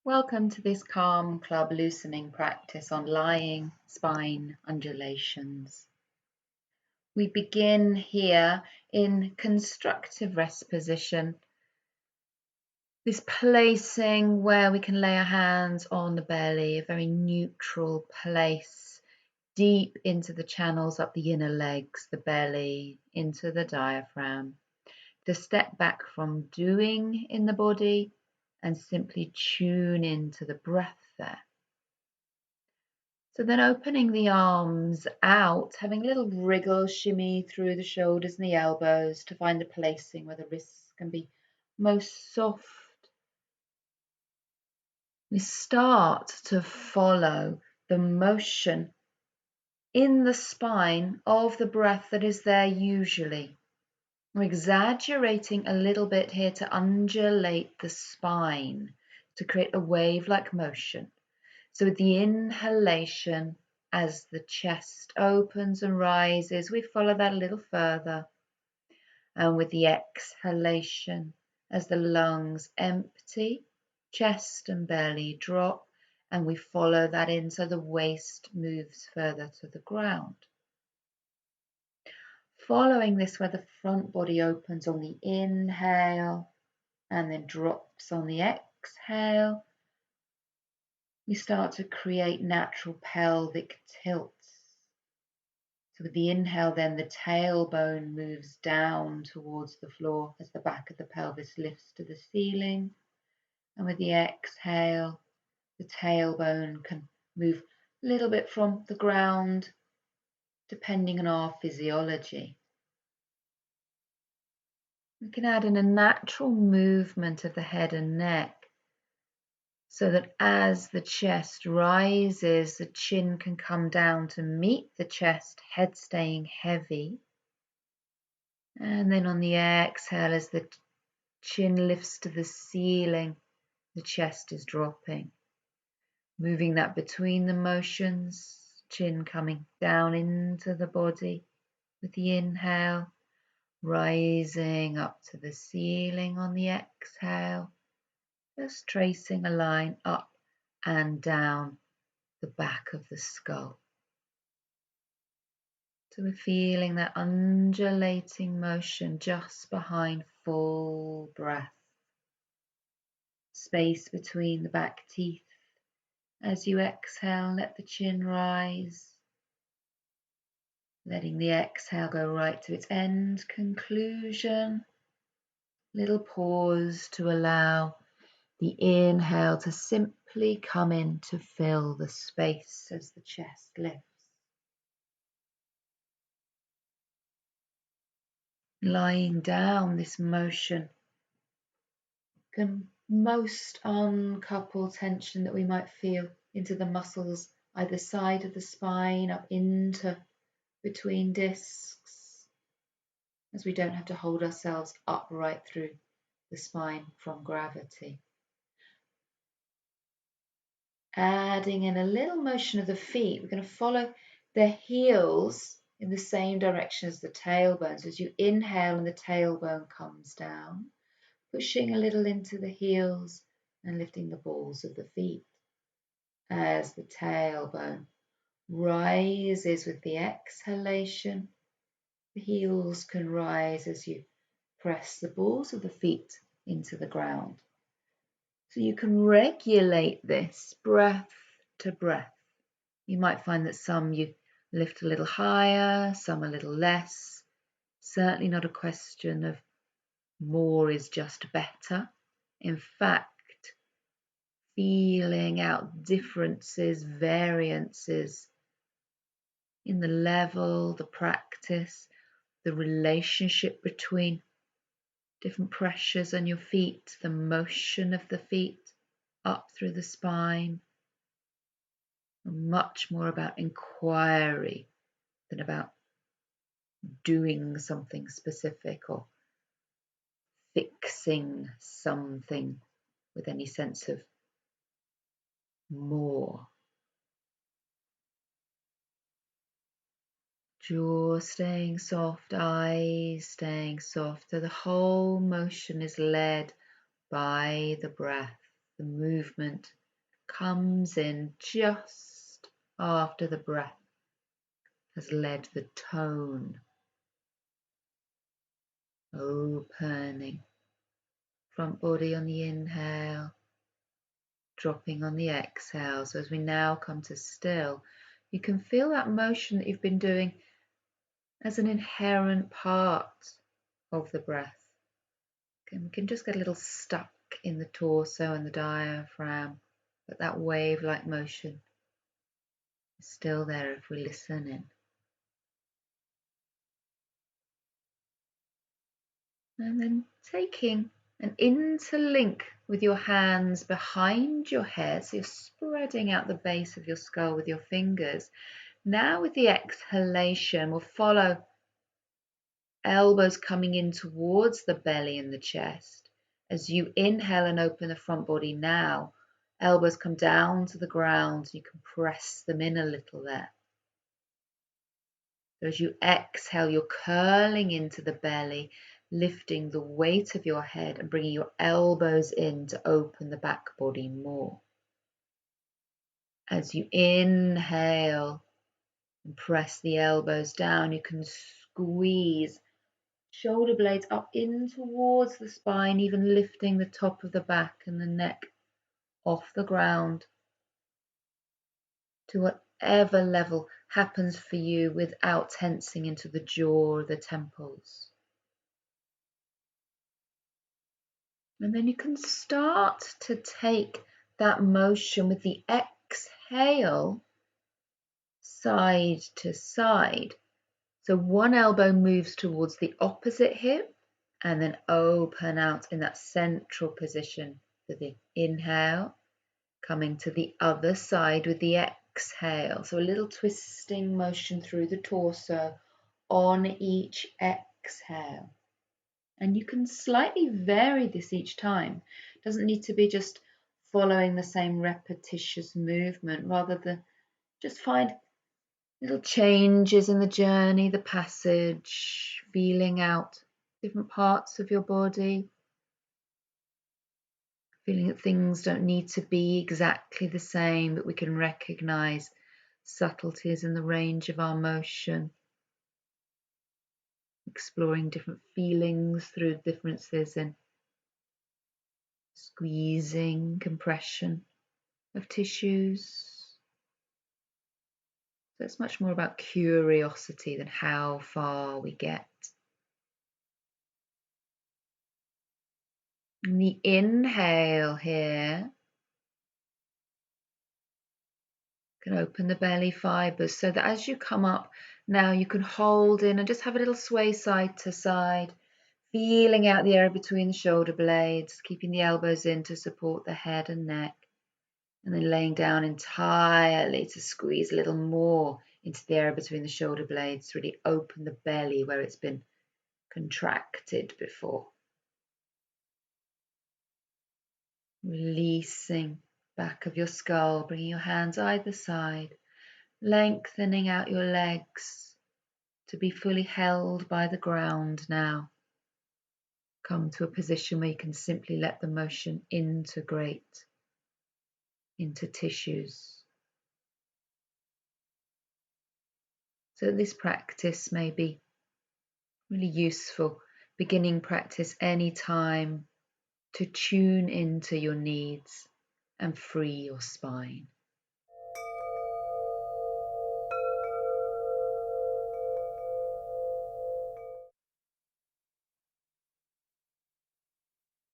Welcome to this Calm Club loosening practice on lying spine undulations. We begin here in constructive rest position, this placing where we can lay our hands on the belly, a very neutral place, deep into the channels up the inner legs, the belly, into the diaphragm, to step back from doing in the body and simply tune into the breath there. So then opening the arms out, having a little wriggle, shimmy through the shoulders and the elbows to find the placing where the wrists can be most soft. We start to follow the motion in the spine of the breath that is there usually. We're exaggerating a little bit here to undulate the spine, to create a wave-like motion. So with the inhalation, as the chest opens and rises, we follow that a little further. And with the exhalation, as the lungs empty, chest and belly drop, and we follow that in so the waist moves further to the ground. Following this where the front body opens on the inhale and then drops on the exhale, we start to create natural pelvic tilts. So with the inhale then the tailbone moves down towards the floor as the back of the pelvis lifts to the ceiling. And with the exhale, the tailbone can move a little bit from the ground depending on our physiology. We can add in a natural movement of the head and neck so that as the chest rises, the chin can come down to meet the chest, head staying heavy. And then on the exhale, as the chin lifts to the ceiling, the chest is dropping. Moving that between the motions, chin coming down into the body with the inhale, rising up to the ceiling on the exhale, just tracing a line up and down the back of the skull. So we're feeling that undulating motion just behind full breath. Space between the back teeth. As you exhale, let the chin rise. Letting the exhale go right to its end conclusion. Little pause to allow the inhale to simply come in to fill the space as the chest lifts. Lying down, this motion can most uncouple tension that we might feel into the muscles either side of the spine, up into between discs, as we don't have to hold ourselves upright through the spine from gravity. Adding in a little motion of the feet, we're going to follow the heels in the same direction as the tailbone. So as you inhale and the tailbone comes down, pushing a little into the heels and lifting the balls of the feet. As the tailbone rises with the exhalation, the heels can rise as you press the balls of the feet into the ground. So you can regulate this breath to breath. You might find that some you lift a little higher, some a little less. Certainly not a question of more is just better. In fact, feeling out differences, variances in the level, the practice, the relationship between different pressures on your feet, the motion of the feet up through the spine. Much more about inquiry than about doing something specific or fixing something with any sense of more. Jaw staying soft, eyes staying soft, so the whole motion is led by the breath, the movement comes in just after the breath has led the tone, opening front body on the inhale, dropping on the exhale. So as we now come to still, you can feel that motion that you've been doing as an inherent part of the breath. And we can just get a little stuck in the torso and the diaphragm, but that wave-like motion is still there if we listen in. And then taking an interlink with your hands behind your head, so you're spreading out the base of your skull with your fingers. Now with the exhalation, we'll follow elbows coming in towards the belly and the chest. As you inhale and open the front body now, elbows come down to the ground. You can press them in a little there. So as you exhale, you're curling into the belly, lifting the weight of your head and bringing your elbows in to open the back body more. As you inhale and press the elbows down, you can squeeze shoulder blades up in towards the spine, even lifting the top of the back and the neck off the ground to whatever level happens for you without tensing into the jaw or the temples. And then you can start to take that motion with the exhale side to side. So one elbow moves towards the opposite hip and then open out in that central position for the inhale, coming to the other side with the exhale. So a little twisting motion through the torso on each exhale. And you can slightly vary this each time. It doesn't need to be just following the same repetitious movement, rather than just find little changes in the journey, the passage, feeling out different parts of your body, feeling that things don't need to be exactly the same, but we can recognize subtleties in the range of our motion, exploring different feelings through differences in squeezing, compression of tissues. So it's much more about curiosity than how far we get. And the inhale here can open the belly fibers so that as you come up now you can hold in and just have a little sway side to side, feeling out the area between the shoulder blades, keeping the elbows in to support the head and neck, and then laying down entirely to squeeze a little more into the area between the shoulder blades to really open the belly where it's been contracted before. Releasing back of your skull, bringing your hands either side, lengthening out your legs to be fully held by the ground now. Come to a position where you can simply let the motion integrate into tissues. So this practice may be really useful, beginning practice anytime to tune into your needs and free your spine.